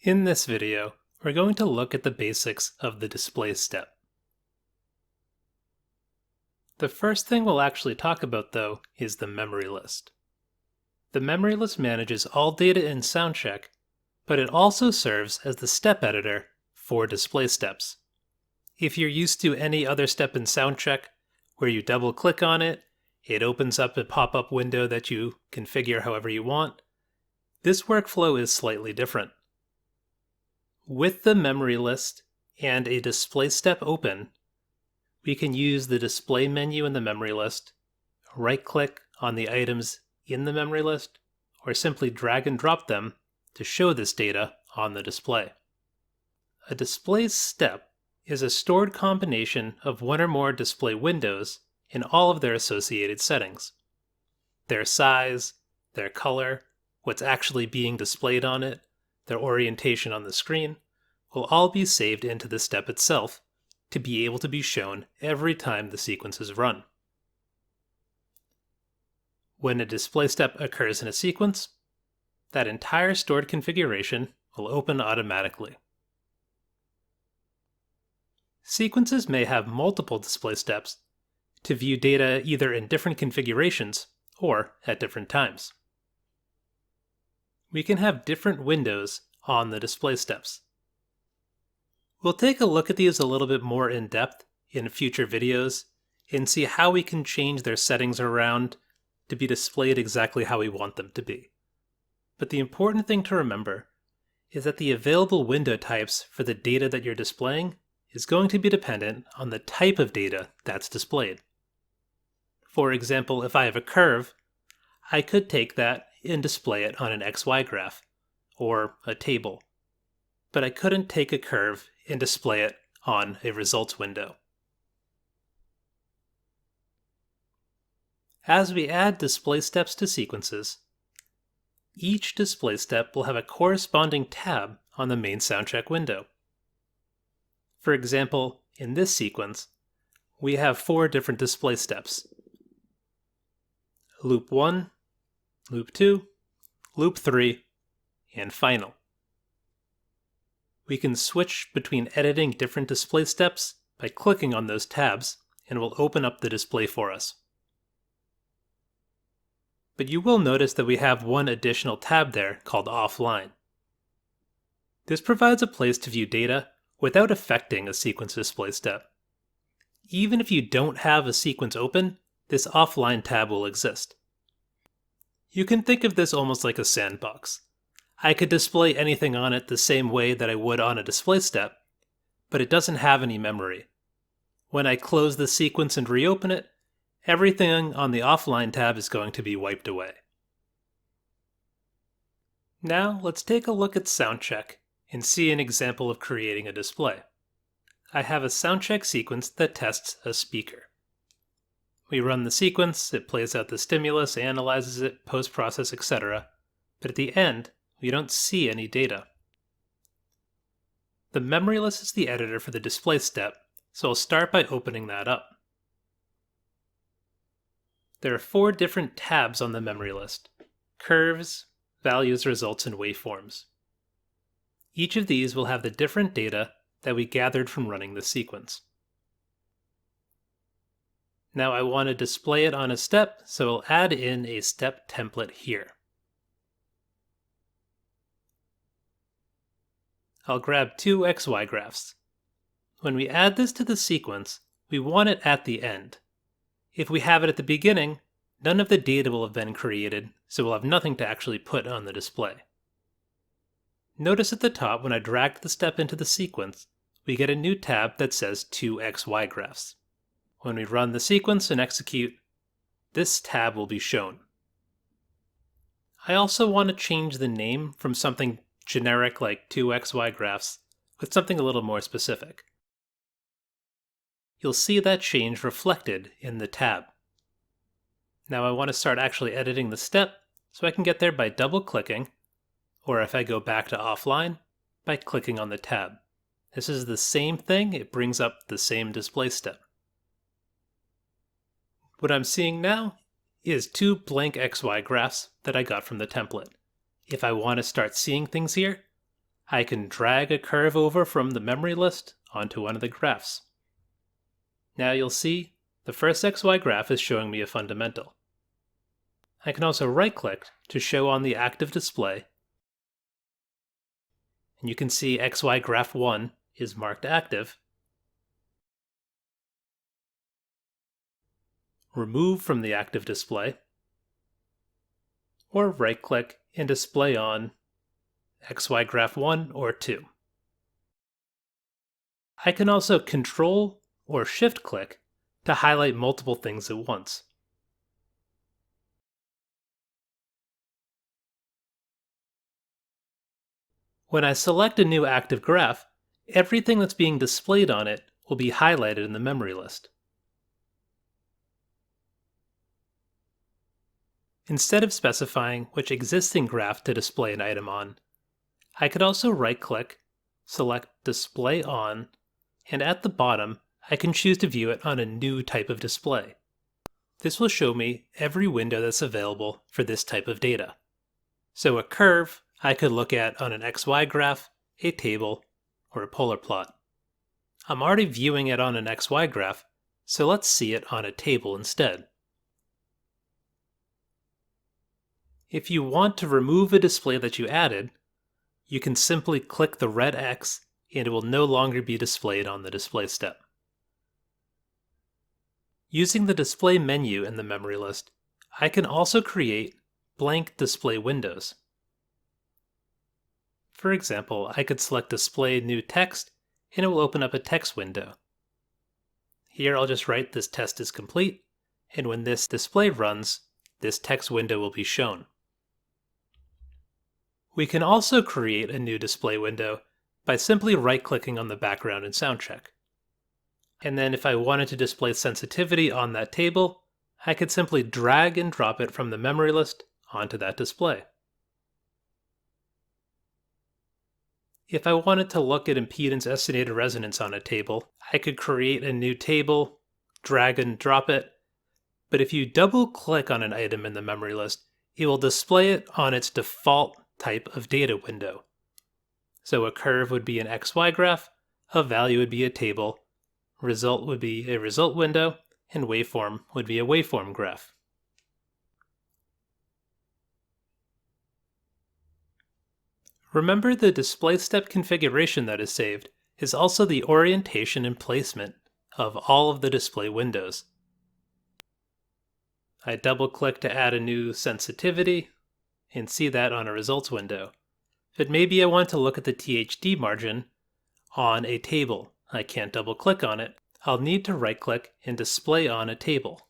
In this video, we're going to look at the basics of the display step. The first thing we'll actually talk about, though, is the memory list. The memory list manages all data in SoundCheck, but it also serves as the step editor for display steps. If you're used to any other step in SoundCheck, where you double-click on it, it opens up a pop-up window that you configure however you want, this workflow is slightly different. With the memory list and a display step open, we can use the display menu in the memory list, right-click on the items in the memory list, or simply drag and drop them to show this data on the display. A display step is a stored combination of one or more display windows in all of their associated settings. Their size, their color, what's actually being displayed on it, their orientation on the screen, will all be saved into the step itself to be able to be shown every time the sequence is run. When a display step occurs in a sequence, that entire stored configuration will open automatically. Sequences may have multiple display steps to view data either in different configurations or at different times. We can have different windows on the display steps. We'll take a look at these a little bit more in depth in future videos and see how we can change their settings around to be displayed exactly how we want them to be. But the important thing to remember is that the available window types for the data that you're displaying is going to be dependent on the type of data that's displayed. For example, if I have a curve, I could take that and display it on an XY graph, or a table. But I couldn't take a curve and display it on a results window. As we add display steps to sequences, each display step will have a corresponding tab on the main SoundCheck window. For example, in this sequence, we have 4 different display steps: Loop 1, Loop 2, Loop 3, and Final. We can switch between editing different display steps by clicking on those tabs, and it will open up the display for us. But you will notice that we have one additional tab there called Offline. This provides a place to view data without affecting a sequence display step. Even if you don't have a sequence open, this Offline tab will exist. You can think of this almost like a sandbox. I could display anything on it the same way that I would on a display step, but it doesn't have any memory. When I close the sequence and reopen it, everything on the Offline tab is going to be wiped away. Now let's take a look at SoundCheck and see an example of creating a display. I have a SoundCheck sequence that tests a speaker. We run the sequence, it plays out the stimulus, analyzes it, post-process, etc. But at the end, we don't see any data. The memory list is the editor for the display step, so I'll start by opening that up. There are 4 different tabs on the memory list: curves, values, results, and waveforms. Each of these will have the different data that we gathered from running the sequence. Now I want to display it on a step, so I'll add in a step template here. I'll grab 2 XY graphs. When we add this to the sequence, we want it at the end. If we have it at the beginning, none of the data will have been created, so we'll have nothing to actually put on the display. Notice at the top, when I drag the step into the sequence, we get a new tab that says 2 XY graphs. When we run the sequence and execute, this tab will be shown. I also want to change the name from something generic like 2 XY graphs with something a little more specific. You'll see that change reflected in the tab. Now I want to start actually editing the step, so I can get there by double-clicking, or if I go back to Offline, by clicking on the tab. This is the same thing, it brings up the same display step. What I'm seeing now is 2 blank XY graphs that I got from the template. If I want to start seeing things here, I can drag a curve over from the memory list onto one of the graphs. Now you'll see the first XY graph is showing me a fundamental. I can also right-click to show on the active display, and you can see XY graph 1 is marked active. Remove from the active display, or right-click and display on XY graph 1 or 2. I can also Control or Shift-click to highlight multiple things at once. When I select a new active graph, everything that's being displayed on it will be highlighted in the memory list. Instead of specifying which existing graph to display an item on, I could also right-click, select Display On, and at the bottom, I can choose to view it on a new type of display. This will show me every window that's available for this type of data. So a curve I could look at on an XY graph, a table, or a polar plot. I'm already viewing it on an XY graph, so let's see it on a table instead. If you want to remove a display that you added, you can simply click the red X and it will no longer be displayed on the display step. Using the display menu in the memory list, I can also create blank display windows. For example, I could select Display New Text and it will open up a text window. Here I'll just write "This test is complete," and when this display runs, this text window will be shown. We can also create a new display window by simply right-clicking on the background in SoundCheck. And then if I wanted to display sensitivity on that table, I could simply drag and drop it from the memory list onto that display. If I wanted to look at impedance estimated resonance on a table, I could create a new table, drag and drop it, but if you double-click on an item in the memory list, it will display it on its default type of data window. So a curve would be an XY graph, a value would be a table, result would be a result window, and waveform would be a waveform graph. Remember, the display step configuration that is saved is also the orientation and placement of all of the display windows. I double-click to add a new sensitivity and see that on a results window. But maybe I want to look at the THD margin on a table. I can't double-click on it. I'll need to right-click and display on a table.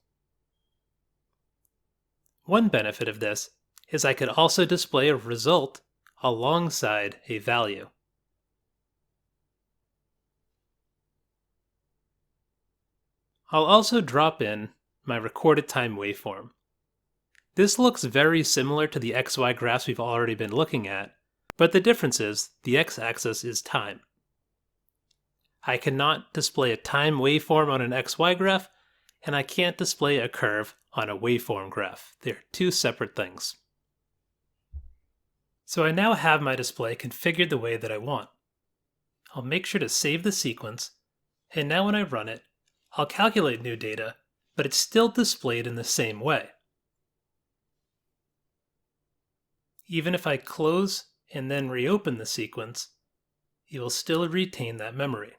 One benefit of this is I could also display a result alongside a value. I'll also drop in my recorded time waveform. This looks very similar to the XY graphs we've already been looking at, but the difference is the x-axis is time. I cannot display a time waveform on an XY graph, and I can't display a curve on a waveform graph. They're two separate things. So I now have my display configured the way that I want. I'll make sure to save the sequence, and now when I run it, I'll calculate new data, but it's still displayed in the same way. Even if I close and then reopen the sequence, it will still retain that memory.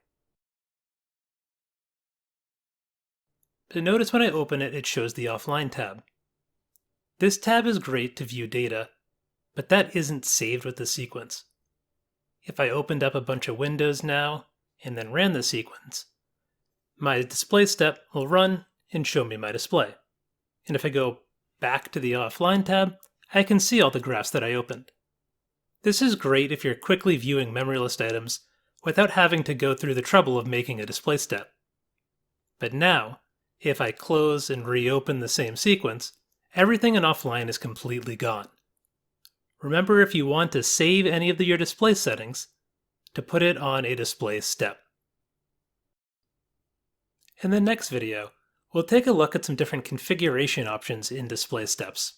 But notice when I open it, it shows the offline tab. This tab is great to view data, but that isn't saved with the sequence. If I opened up a bunch of windows now and then ran the sequence, my display step will run and show me my display. And if I go back to the offline tab, I can see all the graphs that I opened. This is great if you're quickly viewing memory list items without having to go through the trouble of making a display step. But now, if I close and reopen the same sequence, everything in offline is completely gone. Remember, if you want to save any of your display settings, to put it on a display step. In the next video, we'll take a look at some different configuration options in display steps.